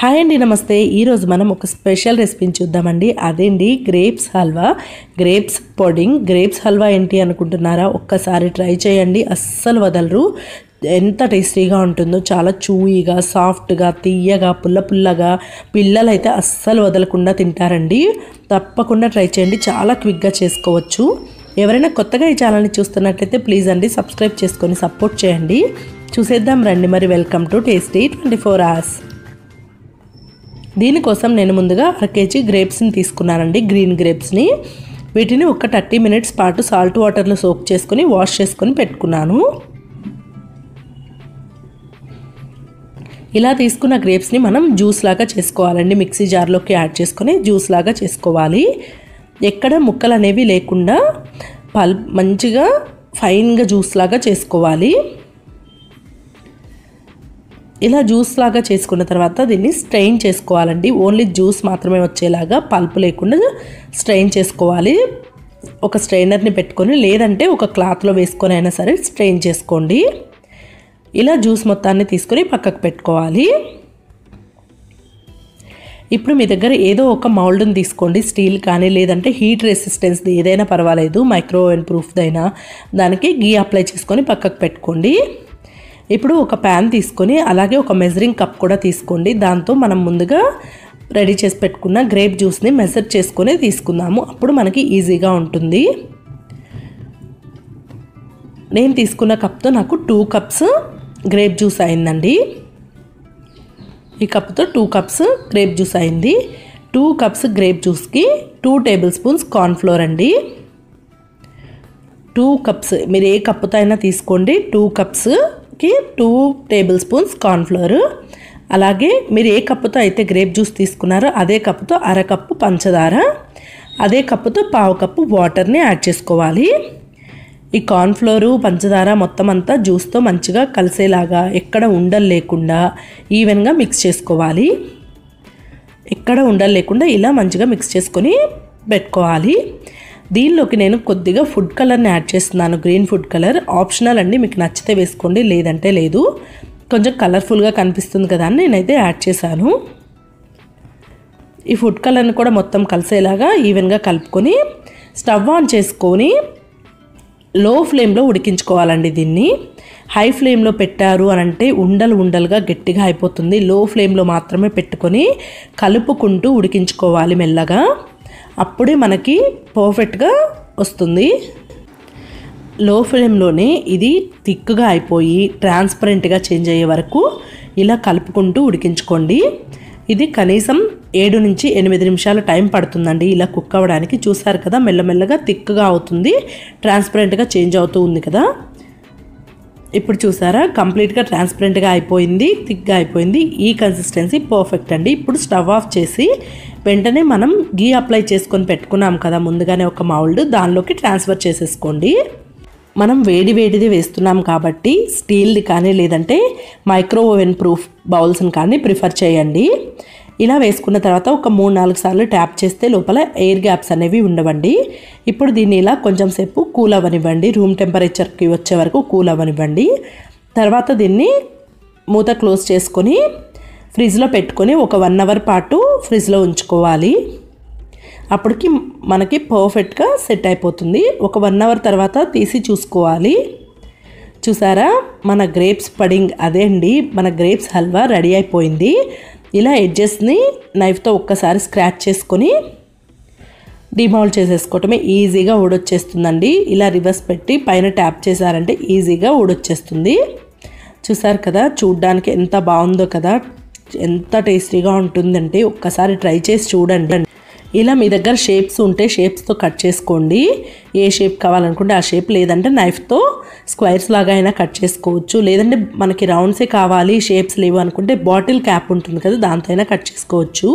Hi అండి, నమస్తే. ఈరోజు మనం ఒక స్పెషల్ రెసిపీని చూద్దామండి. అదేంటి grapes halwa, grapes pudding. Grapes halwa ఏంటి అనుకుంటున్నారా? ఒక్కసారి ట్రై చేయండి, అస్సలు వదలరు. ఎంత టేస్టీగా ఉంటుందో, చాలా చూయిగా, సాఫ్ట్గా, తీయగా, పుల్లగా. పిల్లలైతే అస్సలు వదలకుండా తింటారండి. తప్పకుండా ట్రై చేయండి, చాలా క్విక్గా చేసుకోవచ్చు. ఎవరైనా కొత్తగా ఈ ఛానల్ని చూస్తున్నట్లయితే ప్లీజ్ అండి సబ్స్క్రైబ్ చేసుకొని సపోర్ట్ చేయండి. చూసేద్దాం రండి మరి. Welcome to tasty 24 hours. దీనికోసం నేను ముందుగా 1 kg గ్రేప్స్ని తీసుకున్నానండి, గ్రీన్ గ్రేప్స్ని. వీటిని ఒక 30 minutes పాటు సాల్ట్ వాటర్లో సోక్ చేసుకొని వాష్ చేసుకొని పెట్టుకున్నాను. ఇలా తీసుకున్న గ్రేప్స్ని మనం జ్యూస్ లాగా చేసుకోవాలండి. మిక్సీ జార్లోకి యాడ్ చేసుకొని జ్యూస్ లాగా చేసుకోవాలి. ఎక్కడ ముక్కలు అనేవి లేకుండా మంచిగా ఫైన్గా జ్యూస్ లాగా చేసుకోవాలి. ఇలా జ్యూస్ లాగా చేసుకున్న తర్వాత దీన్ని స్ట్రెయిన్ చేసుకోవాలండి. ఓన్లీ జ్యూస్ మాత్రమే వచ్చేలాగా, పల్పు లేకుండా స్ట్రెయిన్ చేసుకోవాలి. ఒక స్ట్రెయినర్ని పెట్టుకొని, లేదంటే ఒక క్లాత్లో వేసుకొని అయినా సరే స్ట్రెయిన్ చేసుకోండి. ఇలా జ్యూస్ మొత్తాన్ని తీసుకొని పక్కకు పెట్టుకోవాలి. ఇప్పుడు మీ దగ్గర ఏదో ఒక మౌల్డ్ని తీసుకోండి, స్టీల్ కానీ లేదంటే హీట్ రెసిస్టెన్స్ది ఏదైనా పర్వాలేదు, మైక్రో ఓవెన్ ప్రూఫ్దైనా. దానికి గీ అప్లై చేసుకొని పక్కకు పెట్టుకోండి. ఇప్పుడు ఒక ప్యాన్ తీసుకొని అలాగే ఒక మెజరింగ్ కప్ కూడా తీసుకోండి. దాంతో మనం ముందుగా రెడీ చేసి పెట్టుకున్న గ్రేప్ జ్యూస్ని మెజర్ చేసుకొని తీసుకుందాము. అప్పుడు మనకి ఈజీగా ఉంటుంది. నేను తీసుకున్న కప్తో నాకు 2 cups గ్రేప్ జ్యూస్ అయిందండి. ఈ కప్తో 2 cups గ్రేప్ జ్యూస్ అయింది. 2 cups గ్రేప్ జ్యూస్కి 2 tablespoons కార్న్ఫ్లోర్ అండి. 2 cups మీరు ఏ కప్పుతో అయినా తీసుకోండి. 2 cupsకి 2 tablespoons కార్న్ఫ్లోర్. అలాగే మీరు ఏ కప్పుతో అయితే గ్రేప్ జ్యూస్ తీసుకున్నారో అదే కప్పుతో 1/2 కప్పు పంచదార, అదే కప్పుతో 1/2 కప్పు వాటర్ని యాడ్ చేసుకోవాలి. ఈ కార్న్ఫ్లోరు, పంచదార మొత్తం అంతా జ్యూస్తో మంచిగా కలిసేలాగా, ఎక్కడ ఉండలు లేకుండా ఈవెన్గా మిక్స్ చేసుకోవాలి. ఎక్కడ ఉండలు లేకుండా ఇలా మంచిగా మిక్స్ చేసుకొని పెట్టుకోవాలి. దీనిలోకి నేను కొద్దిగా ఫుడ్ కలర్ని యాడ్ చేస్తున్నాను, గ్రీన్ ఫుడ్ కలర్. ఆప్షనల్ అండి, మీకు నచ్చితే వేసుకోండి, లేదంటే లేదు. కొంచెం కలర్ఫుల్గా కనిపిస్తుంది కదా అని నేనైతే యాడ్ చేశాను. ఈ ఫుడ్ కలర్ని కూడా మొత్తం కలిసేలాగా ఈవెన్గా కలుపుకొని స్టవ్ ఆన్ చేసుకొని లో ఫ్లేమ్లో ఉడికించుకోవాలండి. దీన్ని హై ఫ్లేమ్లో పెట్టారు అని అంటే ఉండలుగా గట్టిగా అయిపోతుంది. లో ఫ్లేమ్లో మాత్రమే పెట్టుకొని కలుపుకుంటూ ఉడికించుకోవాలి మెల్లగా. అప్పుడే మనకి పర్ఫెక్ట్గా వస్తుంది. లో ఫ్లేమ్లోనే ఇది థిక్గా అయిపోయి ట్రాన్స్పరెంట్గా చేంజ్ అయ్యే వరకు ఇలా కలుపుకుంటూ ఉడికించుకోండి. ఇది కనీసం 7 నుంచి 8 నిమిషాలు టైం పడుతుందండి ఇలా కుక్ అవ్వడానికి. చూసారు కదా, మెల్లమెల్లగా థిక్గా అవుతుంది, ట్రాన్స్పరెంట్గా చేంజ్ అవుతూ ఉంది కదా. ఇప్పుడు చూసారా, కంప్లీట్గా ట్రాన్స్పరెంట్గా అయిపోయింది, థిక్గా అయిపోయింది. ఈ కన్సిస్టెన్సీ పర్ఫెక్ట్ అండి. ఇప్పుడు స్టవ్ ఆఫ్ చేసి వెంటనే మనం గీ అప్లై చేసుకొని పెట్టుకున్నాం కదా ముందుగానే ఒక మౌల్డ్, దానిలోకి ట్రాన్స్ఫర్ చేసేసుకోండి. మనం వేడిది వేస్తున్నాం కాబట్టి స్టీల్ది కానీ లేదంటే మైక్రో ఓవెన్ ప్రూఫ్ బౌల్స్ని కానీ ప్రిఫర్ చేయండి. ఇలా వేసుకున్న తర్వాత ఒక 3-4 సార్లు ట్యాప్ చేస్తే లోపల ఎయిర్ గ్యాప్స్ అనేవి ఉండవండి. ఇప్పుడు దీన్ని ఇలా కొంచెం సేపు కూల్ అవ్వనివ్వండి, రూమ్ టెంపరేచర్కి వచ్చే వరకు కూల్ అవ్వనివ్వండి. తర్వాత దీన్ని మూత క్లోజ్ చేసుకొని ఫ్రిడ్జ్లో పెట్టుకొని ఒక 1 hour పాటు ఫ్రిడ్జ్లో ఉంచుకోవాలి. అప్పటికి మనకి పర్ఫెక్ట్గా సెట్ అయిపోతుంది. ఒక 1 hour తర్వాత తీసి చూసుకోవాలి. చూసారా, మన గ్రేప్స్ పుడ్డింగ్, అదే అండి మన గ్రేప్స్ హల్వా రెడీ అయిపోయింది. ఇలా ఎడ్జెస్ని నైఫ్తో ఒక్కసారి స్క్రాచ్ చేసుకొని డిమౌల్డ్ చేసేసుకోవటమే. ఈజీగా ఊడొచ్చేస్తుందండి. ఇలా రివర్స్ పెట్టి పైన ట్యాప్ చేశారంటే ఈజీగా ఊడొచ్చేస్తుంది. చూసారు కదా, చూడ్డానికి ఎంత బాగుందో కదా, ఎంత టేస్టీగా ఉంటుందంటే ఒక్కసారి ట్రై చేసి చూడండి. ఇలా మీ దగ్గర షేప్స్ ఉంటే షేప్స్తో కట్ చేసుకోండి. ఏ షేప్ కావాలనుకుంటే ఆ షేప్, లేదంటే నైఫ్తో స్క్వైర్స్ లాగా అయినా కట్ చేసుకోవచ్చు. లేదంటే మనకి రౌండ్సే కావాలి, షేప్స్ లేవు అనుకుంటే బాటిల్ క్యాప్ ఉంటుంది కదా, దాంతో అయినా కట్ చేసుకోవచ్చు.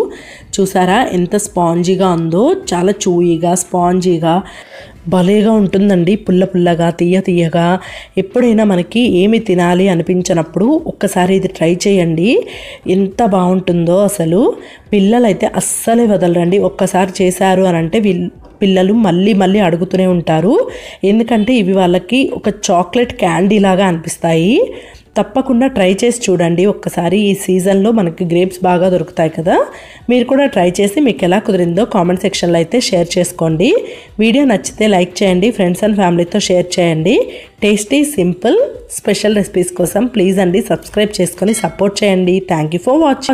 చూసారా ఎంత స్పాంజీగా ఉందో, చాలా చూయిగా, స్పాంజీగా, భలేగా ఉంటుందండి. పుల్లగా, తీయగా. ఎప్పుడైనా మనకి ఏమి తినాలి అనిపించినప్పుడు ఒక్కసారి ఇది ట్రై చేయండి, ఎంత బాగుంటుందో అసలు. పిల్లలైతే అస్సలే వదలరండి. ఒక్కసారి చేశారు అని అంటే పిల్లలు మళ్ళీ అడుగుతూనే ఉంటారు. ఎందుకంటే ఇవి వాళ్ళకి ఒక చాక్లెట్ క్యాండీ లాగా అనిపిస్తాయి. తప్పకుండా ట్రై చేసి చూడండి ఒక్కసారి. ఈ సీజన్లో మనకి గ్రేప్స్ బాగా దొరుకుతాయి కదా, మీరు కూడా ట్రై చేసి మీకు ఎలా కుదిరిందో కామెంట్ సెక్షన్లో అయితే షేర్ చేసుకోండి. వీడియో నచ్చితే లైక్ చేయండి, ఫ్రెండ్స్ అండ్ ఫ్యామిలీతో షేర్ చేయండి. టేస్టీ సింపుల్ స్పెషల్ రెసిపీస్ కోసం ప్లీజ్ అండి సబ్స్క్రైబ్ చేసుకొని సపోర్ట్ చేయండి. Thank you for watching.